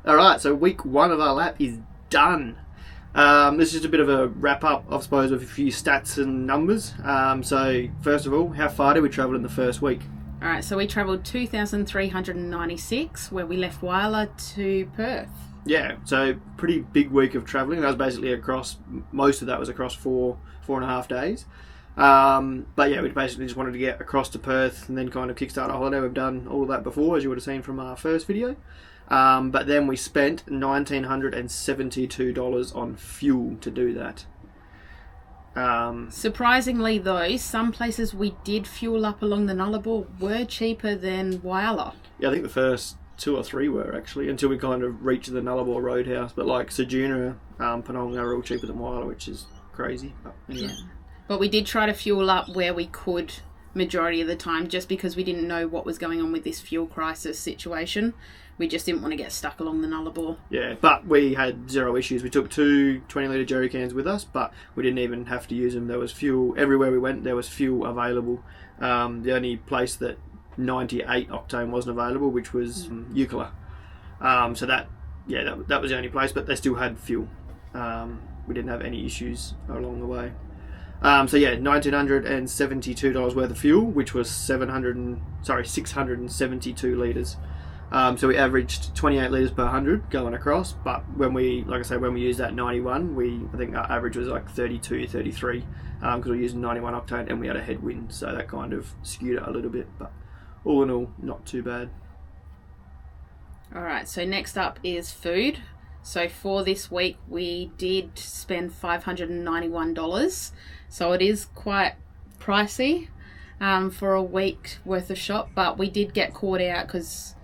Alright, so week 1 of our lap is done. This is just a bit of a wrap up, I suppose, of a few stats and numbers. So first of all, how far did we travel in the first week? Alright, so we travelled 2,396 where we left Whyalla to Perth. Yeah, so pretty big week of travelling. That was basically across, most of that was across 4.5 days. But yeah, we basically just wanted to get across to Perth and then kind of kickstart a holiday. We've done all of that before, as you would have seen from our first video. But then we spent $1,972 on fuel to do that. Surprisingly though, some places we did fuel up along the Nullarbor were cheaper than Whyalla. Yeah, I think the first 2 or 3 were actually, until we kind of reached the Nullarbor Roadhouse. But like Ceduna, Penong, they were all cheaper than Whyalla, which is crazy. But anyway. Yeah. But we did try to fuel up where we could majority of the time, just because we didn't know what was going on with this fuel crisis situation. We just didn't want to get stuck along the Nullarbor. Yeah, but we had zero issues. We took 2 20-litre jerry cans with us, but we didn't even have to use them. There was fuel everywhere we went. There was fuel available. The only place that 98 octane wasn't available, which was Whyalla. So that was the only place, but they still had fuel. We didn't have any issues along the way. So yeah, $1,972 worth of fuel, which was 672 litres. So we averaged 28 litres per 100 going across, but when we, like I say, when we used that 91, I think our average was like 32, 33, because we were using 91 octane and we had a headwind, so that kind of skewed it a little bit, but all in all, not too bad. Alright, so next up is food. So for this week, we did spend $591. So it is quite pricey for a week worth of shop, but we did get caught out because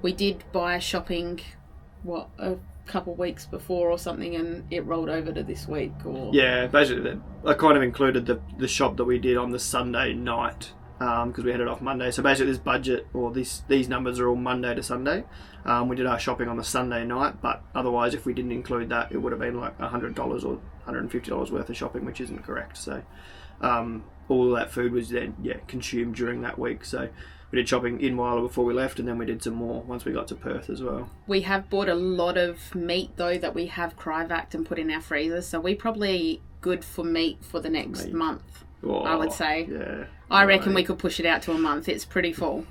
we did buy shopping, a couple of weeks before or something, and it rolled over to this week. Yeah, basically, I kind of included the shop that we did on the Sunday night because we had it off Monday. So basically, this budget or these numbers are all Monday to Sunday. We did our shopping on the Sunday night, but otherwise, if we didn't include that, it would have been like $100 or $150 worth of shopping, which isn't correct. So all of that food was then consumed during that week. So we did shopping in Whyalla before we left, and then we did some more once we got to Perth as well. We have bought a lot of meat though that we have cryovacked and put in our freezer, so we probably good for meat for the next month. I would say. Yeah. I reckon we could push it out to a month. It's pretty full.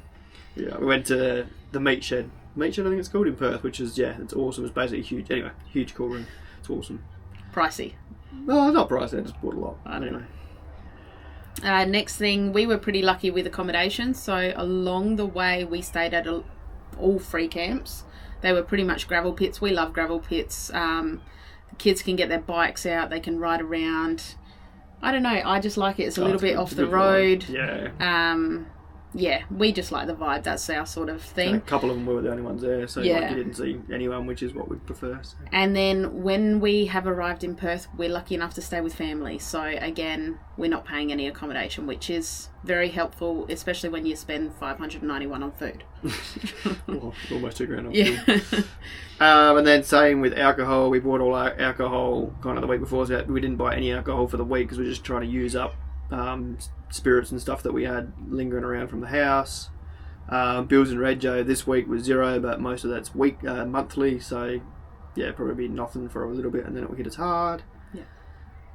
Yeah, we went to the meat shed. Meat shed, I think it's called, in Perth, which is it's awesome. It's basically huge. Anyway, huge cool room. It's awesome. Pricey. No, it's not pricey. I just bought a lot. I don't know. Next thing, we were pretty lucky with accommodation. So along the way, we stayed at all free camps. They were pretty much gravel pits. We love gravel pits. The kids can get their bikes out. They can ride around. I don't know. I just like it. It's a little bit off the road. Yeah. Yeah, we just like the vibe. That's our sort of thing. So a couple of them were the only ones there, so you didn't see anyone, which is what we'd prefer. So. And then when we have arrived in Perth, we're lucky enough to stay with family. So again, we're not paying any accommodation, which is very helpful, especially when you spend $591 on food. Almost $2,000 on food. And then same with alcohol. We bought all our alcohol kind of the week before, so we didn't buy any alcohol for the week because we're just trying to use up spirits and stuff that we had lingering around from the house. Bills and rego this week was $0, but most of that's monthly, so probably be nothing for a little bit and then it will hit us hard.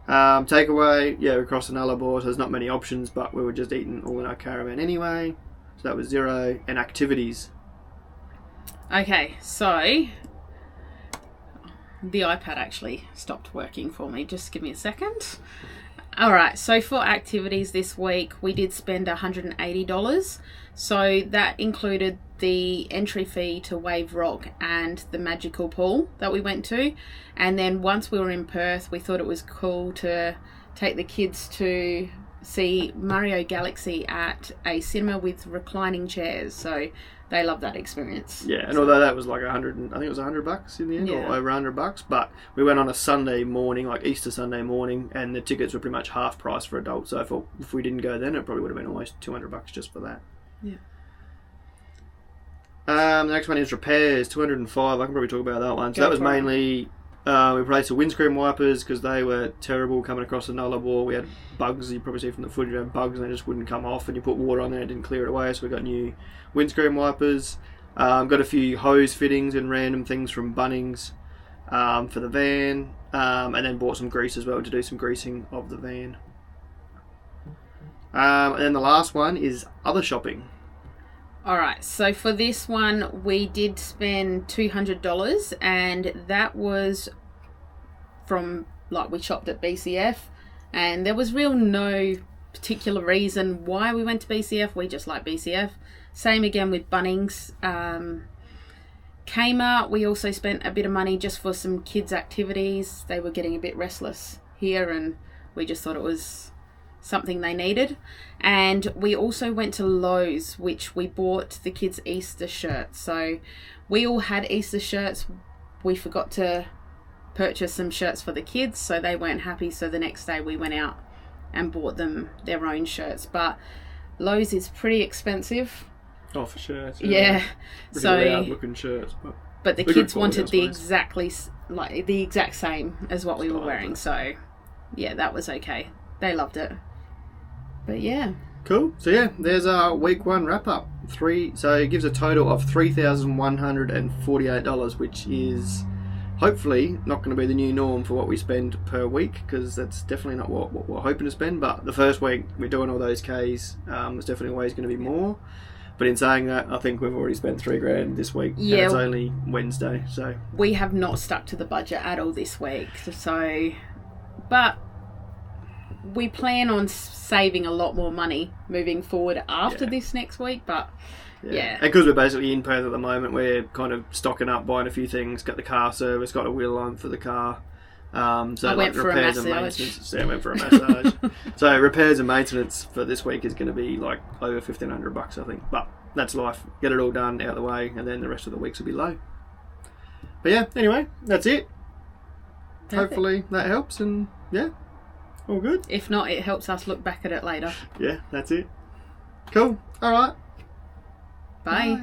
Takeaway, we crossed the Nullarbor, so there's not many options, but we were just eating all in our caravan anyway, so that was $0. And activities. Okay, so the iPad actually stopped working for me. Just give me a second. Alright, so for activities this week, we did spend $180. So that included the entry fee to Wave Rock and the magical pool that we went to. And then once we were in Perth, we thought it was cool to take the kids to see Mario Galaxy at a cinema with reclining chairs. So they love that experience. Yeah, and although that was like I think it was $100 in the end, or over $100, but we went on a Sunday morning, like Easter Sunday morning, and the tickets were pretty much half price for adults. So if we didn't go then, it probably would have been almost $200 just for that. Yeah. The next one is repairs, $205. I can probably talk about that one. So that was mainly we replaced the windscreen wipers because they were terrible coming across the Nullarbor. We had bugs, you probably see from the footage, we had bugs and they just wouldn't come off, and you put water on there, it didn't clear it away, so we got new windscreen wipers. Got a few hose fittings and random things from Bunnings for the van, and then bought some grease as well to do some greasing of the van. And then the last one is other shopping. Alright, so for this one we did spend $200, and that was from, like, we shopped at BCF, and there was no particular reason why we went to BCF. We just like BCF. Same again with Bunnings. Kmart, we also spent a bit of money just for some kids' activities. They were getting a bit restless here, and we just thought it was something they needed. And we also went to Lowe's, which we bought the kids' Easter shirts. So we all had Easter shirts. We forgot to purchase some shirts for the kids, so they weren't happy. So the next day we went out and bought them their own shirts. But Lowe's is pretty expensive. Oh, for shirts. Yeah. So loud looking shirts, but the kids wanted the exact same as what we were wearing. So yeah, that was okay. They loved it. But yeah. Cool. So yeah, there's our week 1 wrap up. So it gives a total of $3,148, which is hopefully not going to be the new norm for what we spend per week, because that's definitely not what we're hoping to spend. But the first week we're doing all those Ks, there's definitely always going to be more. But in saying that, I think we've already spent $3,000 this week. Yeah. And it's only Wednesday, so we have not stuck to the budget at all this week. So, but we plan on saving a lot more money moving forward after this next week. But yeah. And because we're basically in Perth at the moment, we're kind of stocking up, buying a few things. Got the car service, got a wheel line for the car. So I went for repairs and maintenance. Yeah, I went for a massage. So repairs and maintenance for this week is going to be like over $1,500, I think. But that's life. Get it all done, out of the way, and then the rest of the weeks will be low. But yeah, anyway, that's it. Perfect. Hopefully that helps, and yeah, all good. If not, it helps us look back at it later. Yeah, that's it. Cool. All right. Bye.